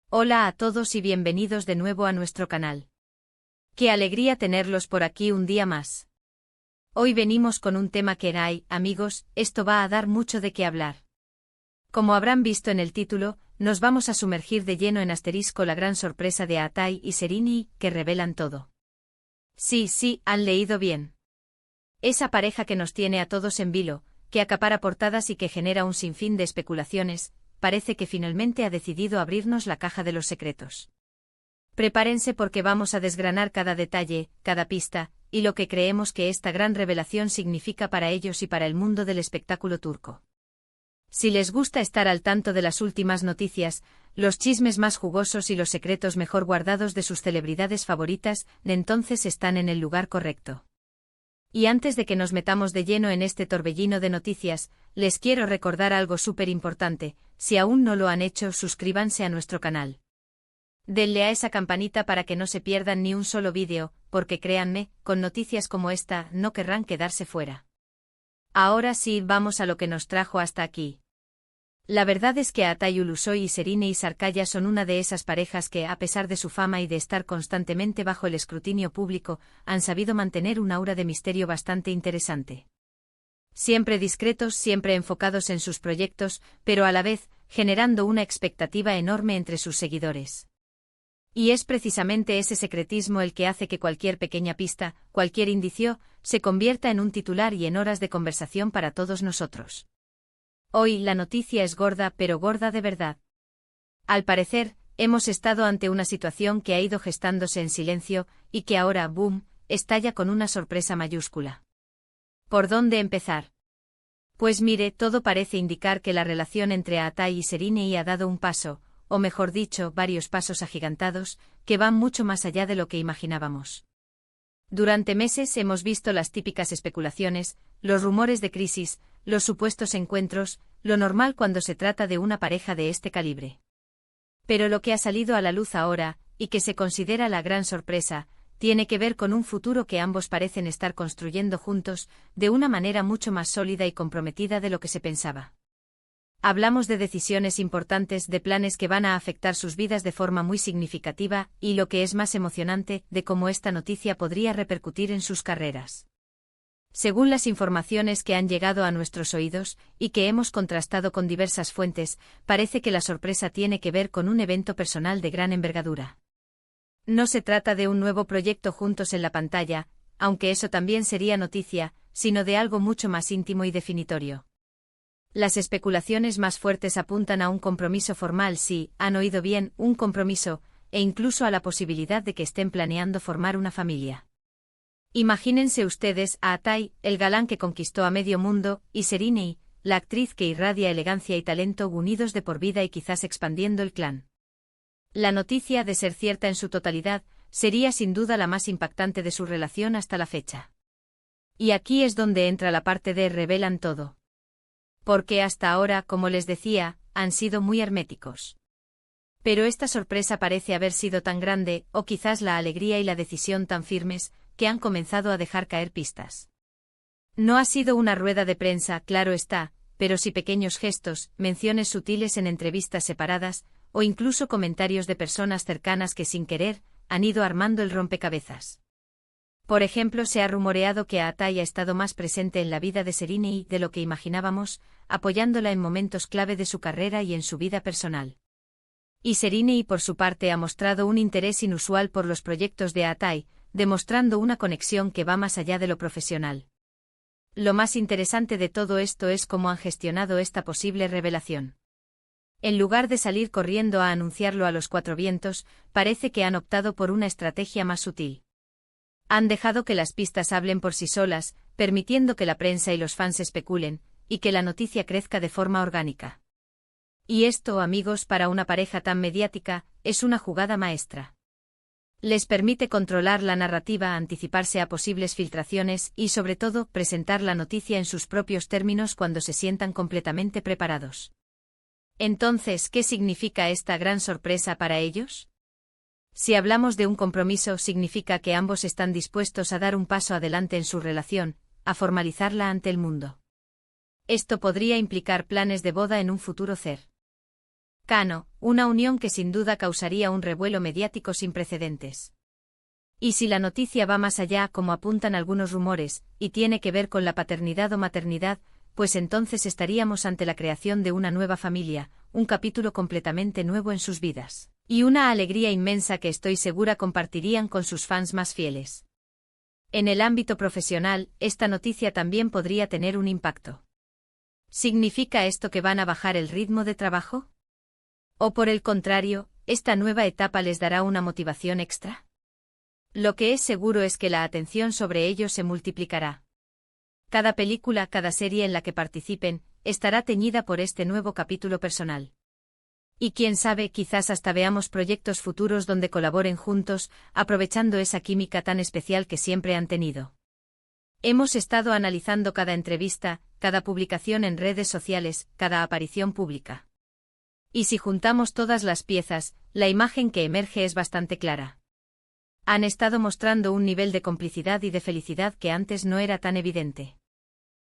Hola a todos y bienvenidos de nuevo a nuestro canal. Qué alegría tenerlos por aquí un día más. Hoy venimos con un tema que amigos, esto va a dar mucho de qué hablar. Como habrán visto en el título, nos vamos a sumergir de lleno en la gran sorpresa de Atai y Serini, que revelan todo. Sí, han leído bien. Esa pareja que nos tiene a todos en vilo, que acapara portadas y que genera un sinfín de especulaciones, parece que finalmente ha decidido abrirnos la caja de los secretos. Prepárense porque vamos a desgranar cada detalle, cada pista, y lo que creemos que esta gran revelación significa para ellos y para el mundo del espectáculo turco. Si les gusta estar al tanto de las últimas noticias, los chismes más jugosos y los secretos mejor guardados de sus celebridades favoritas, entonces están en el lugar correcto. Y antes de que nos metamos de lleno en este torbellino de noticias, les quiero recordar algo súper importante: si aún no lo han hecho, suscríbanse a nuestro canal. Denle a esa campanita para que no se pierdan ni un solo vídeo, porque créanme, con noticias como esta no querrán quedarse fuera. Ahora sí, vamos a lo que nos trajo hasta aquí. La verdad es que Atai Ulusoy y Serine Sarkaya son una de esas parejas que, a pesar de su fama y de estar constantemente bajo el escrutinio público, han sabido mantener un aura de misterio bastante interesante. Siempre discretos, siempre enfocados en sus proyectos, pero a la vez, generando una expectativa enorme entre sus seguidores. Y es precisamente ese secretismo el que hace que cualquier pequeña pista, cualquier indicio, se convierta en un titular y en horas de conversación para todos nosotros. Hoy la noticia es gorda, pero gorda de verdad. Al parecer, hemos estado ante una situación que ha ido gestándose en silencio, y que ahora, boom, estalla con una sorpresa mayúscula. ¿Por dónde empezar? Pues mire, todo parece indicar que la relación entre Atai y Serine ha dado un paso, o mejor dicho, varios pasos agigantados, que van mucho más allá de lo que imaginábamos. Durante meses hemos visto las típicas especulaciones, los rumores de crisis, los supuestos encuentros, lo normal cuando se trata de una pareja de este calibre. Pero lo que ha salido a la luz ahora, y que se considera la gran sorpresa, tiene que ver con un futuro que ambos parecen estar construyendo juntos, de una manera mucho más sólida y comprometida de lo que se pensaba. Hablamos de decisiones importantes, de planes que van a afectar sus vidas de forma muy significativa, y lo que es más emocionante, de cómo esta noticia podría repercutir en sus carreras. Según las informaciones que han llegado a nuestros oídos, y que hemos contrastado con diversas fuentes, parece que la sorpresa tiene que ver con un evento personal de gran envergadura. No se trata de un nuevo proyecto juntos en la pantalla, aunque eso también sería noticia, sino de algo mucho más íntimo y definitorio. Las especulaciones más fuertes apuntan a un compromiso formal, sí, han oído bien, un compromiso, e incluso a la posibilidad de que estén planeando formar una familia. Imagínense ustedes a Atai, el galán que conquistó a medio mundo, y Serine, la actriz que irradia elegancia y talento, unidos de por vida y quizás expandiendo el clan. La noticia, de ser cierta en su totalidad, sería sin duda la más impactante de su relación hasta la fecha. Y aquí es donde entra la parte de revelan todo. Porque hasta ahora, como les decía, han sido muy herméticos. Pero esta sorpresa parece haber sido tan grande, o quizás la alegría y la decisión tan firmes, que han comenzado a dejar caer pistas. No ha sido una rueda de prensa, claro está, pero sí pequeños gestos, menciones sutiles en entrevistas separadas, o incluso comentarios de personas cercanas que sin querer, han ido armando el rompecabezas. Por ejemplo, se ha rumoreado que Atai ha estado más presente en la vida de Serine de lo que imaginábamos, apoyándola en momentos clave de su carrera y en su vida personal. Y Serine, por su parte, ha mostrado un interés inusual por los proyectos de Atai, demostrando una conexión que va más allá de lo profesional. Lo más interesante de todo esto es cómo han gestionado esta posible revelación. En lugar de salir corriendo a anunciarlo a los cuatro vientos, parece que han optado por una estrategia más sutil. Han dejado que las pistas hablen por sí solas, permitiendo que la prensa y los fans especulen, y que la noticia crezca de forma orgánica. Y esto, amigos, para una pareja tan mediática, es una jugada maestra. Les permite controlar la narrativa, anticiparse a posibles filtraciones y, sobre todo, presentar la noticia en sus propios términos cuando se sientan completamente preparados. Entonces, ¿qué significa esta gran sorpresa para ellos? Si hablamos de un compromiso, significa que ambos están dispuestos a dar un paso adelante en su relación, a formalizarla ante el mundo. Esto podría implicar planes de boda en un futuro cercano. Kano, una unión que sin duda causaría un revuelo mediático sin precedentes. Y si la noticia va más allá, como apuntan algunos rumores, y tiene que ver con la paternidad o maternidad, pues entonces estaríamos ante la creación de una nueva familia, un capítulo completamente nuevo en sus vidas, y una alegría inmensa que estoy segura compartirían con sus fans más fieles. En el ámbito profesional, esta noticia también podría tener un impacto. ¿Significa esto que van a bajar el ritmo de trabajo? ¿O por el contrario, esta nueva etapa les dará una motivación extra? Lo que es seguro es que la atención sobre ellos se multiplicará. Cada película, cada serie en la que participen, estará teñida por este nuevo capítulo personal. Y quién sabe, quizás hasta veamos proyectos futuros donde colaboren juntos, aprovechando esa química tan especial que siempre han tenido. Hemos estado analizando cada entrevista, cada publicación en redes sociales, cada aparición pública. Y si juntamos todas las piezas, la imagen que emerge es bastante clara. Han estado mostrando un nivel de complicidad y de felicidad que antes no era tan evidente.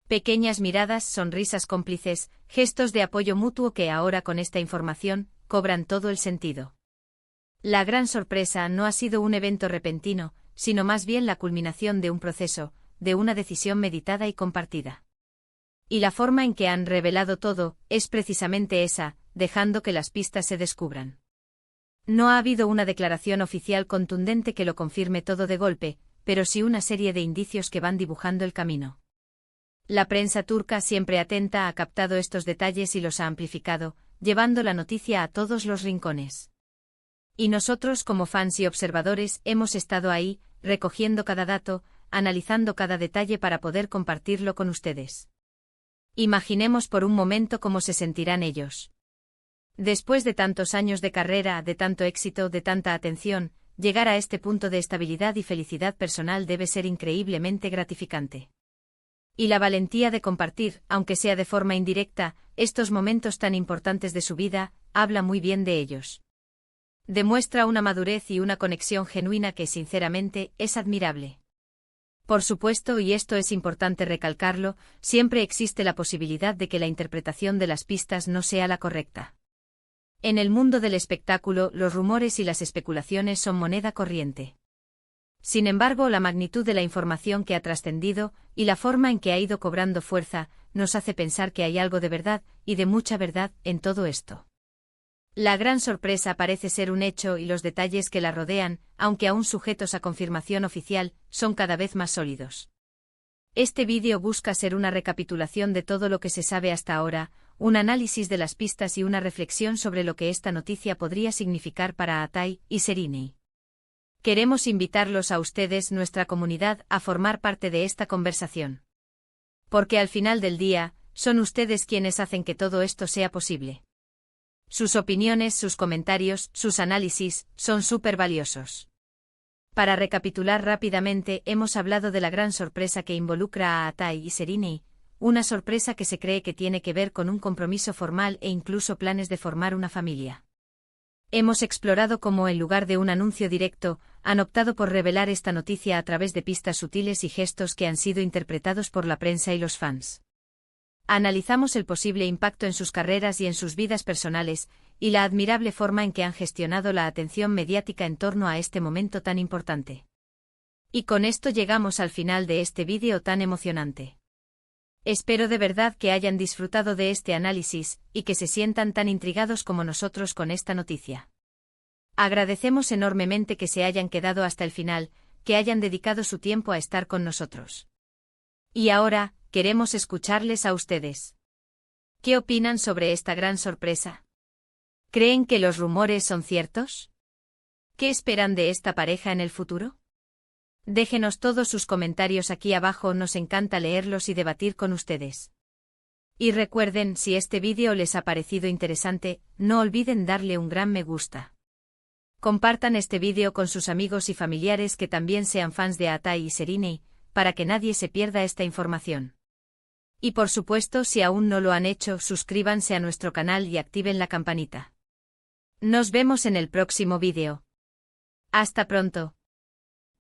Pequeñas miradas, sonrisas cómplices, gestos de apoyo mutuo que ahora con esta información, cobran todo el sentido. La gran sorpresa no ha sido un evento repentino, sino más bien la culminación de un proceso, de una decisión meditada y compartida. Y la forma en que han revelado todo, es precisamente esa, dejando que las pistas se descubran. No ha habido una declaración oficial contundente que lo confirme todo de golpe, pero sí una serie de indicios que van dibujando el camino. La prensa turca, siempre atenta, ha captado estos detalles y los ha amplificado, llevando la noticia a todos los rincones. Y nosotros, como fans y observadores, hemos estado ahí, recogiendo cada dato, analizando cada detalle para poder compartirlo con ustedes. Imaginemos por un momento cómo se sentirán ellos. Después de tantos años de carrera, de tanto éxito, de tanta atención, llegar a este punto de estabilidad y felicidad personal debe ser increíblemente gratificante. Y la valentía de compartir, aunque sea de forma indirecta, estos momentos tan importantes de su vida, habla muy bien de ellos. Demuestra una madurez y una conexión genuina que, sinceramente, es admirable. Por supuesto, y esto es importante recalcarlo, siempre existe la posibilidad de que la interpretación de las pistas no sea la correcta. En el mundo del espectáculo, los rumores y las especulaciones son moneda corriente. Sin embargo, la magnitud de la información que ha trascendido, y la forma en que ha ido cobrando fuerza, nos hace pensar que hay algo de verdad, y de mucha verdad, en todo esto. La gran sorpresa parece ser un hecho y los detalles que la rodean, aunque aún sujetos a confirmación oficial, son cada vez más sólidos. Este vídeo busca ser una recapitulación de todo lo que se sabe hasta ahora, un análisis de las pistas y una reflexión sobre lo que esta noticia podría significar para Atay y Serena. Queremos invitarlos a ustedes, nuestra comunidad, a formar parte de esta conversación. Porque al final del día, son ustedes quienes hacen que todo esto sea posible. Sus opiniones, sus comentarios, sus análisis, son súper valiosos. Para recapitular rápidamente, hemos hablado de la gran sorpresa que involucra a Atay y Serena, una sorpresa que se cree que tiene que ver con un compromiso formal e incluso planes de formar una familia. Hemos explorado cómo, en lugar de un anuncio directo, han optado por revelar esta noticia a través de pistas sutiles y gestos que han sido interpretados por la prensa y los fans. Analizamos el posible impacto en sus carreras y en sus vidas personales, y la admirable forma en que han gestionado la atención mediática en torno a este momento tan importante. Y con esto llegamos al final de este vídeo tan emocionante. Espero de verdad que hayan disfrutado de este análisis, y que se sientan tan intrigados como nosotros con esta noticia. Agradecemos enormemente que se hayan quedado hasta el final, que hayan dedicado su tiempo a estar con nosotros. Y ahora, queremos escucharles a ustedes. ¿Qué opinan sobre esta gran sorpresa? ¿Creen que los rumores son ciertos? ¿Qué esperan de esta pareja en el futuro? Déjenos todos sus comentarios aquí abajo, nos encanta leerlos y debatir con ustedes. Y recuerden, si este vídeo les ha parecido interesante, no olviden darle un gran me gusta. Compartan este vídeo con sus amigos y familiares que también sean fans de Atay y Serena, para que nadie se pierda esta información. Y por supuesto, si aún no lo han hecho, suscríbanse a nuestro canal y activen la campanita. Nos vemos en el próximo vídeo. Hasta pronto.